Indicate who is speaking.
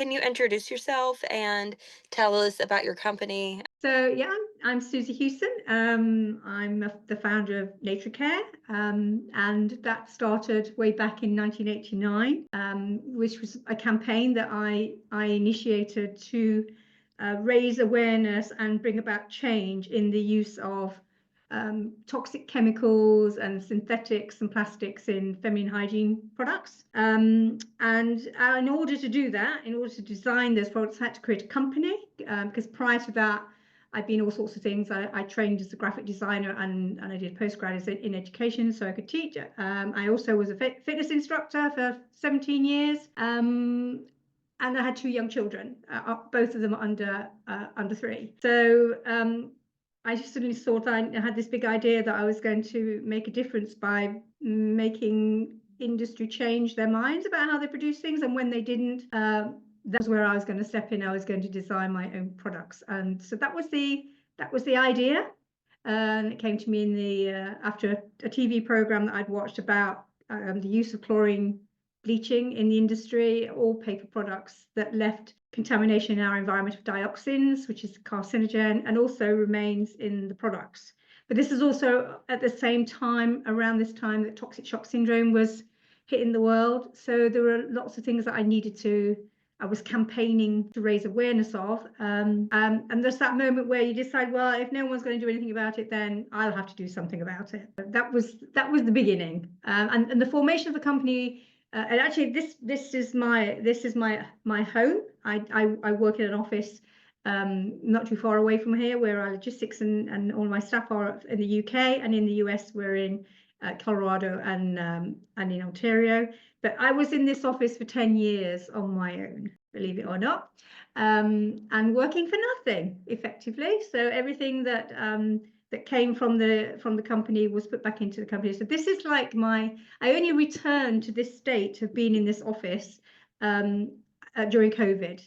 Speaker 1: Can you introduce yourself and tell us about your company?
Speaker 2: So yeah, I'm Susie Hewson. The founder of Natracare, and that started way back in 1989, which was a campaign that I initiated to raise awareness and bring about change in the use of toxic chemicals and synthetics and plastics in feminine hygiene products. And in order to do that, in order to design those products, I had to create a company because prior to that, I've been all sorts of things. I trained as a graphic designer and I did postgrad in education so I could teach. I also was a fitness instructor for 17 years. And I had two young children, both of them under 3. So I just suddenly thought I had this big idea that I was going to make a difference by making industry change their minds about how they produce things, and when they didn't, that was where I was going to step in. I was going to design my own products, and so that was the idea. And it came to me in the after a TV program that I'd watched about the use of chlorine bleaching in the industry, all paper products that left contamination in our environment of dioxins, which is carcinogen, and also remains in the products. But this is also at the same time, around this time, that toxic shock syndrome was hitting the world. So there were lots of things that I was campaigning to raise awareness of. And there's that moment where you decide, well, if no one's going to do anything about it, then I'll have to do something about it. That was the beginning. And the formation of the company. And actually, this is my home. I work in an office not too far away from here, where our logistics and all my staff are in the UK, and in the US we're in Colorado and in Ontario. But I was in this office for 10 years on my own, believe it or not, and working for nothing effectively. So everything that came from the company was put back into the company. So this is like I only returned to this state of being in this office during COVID.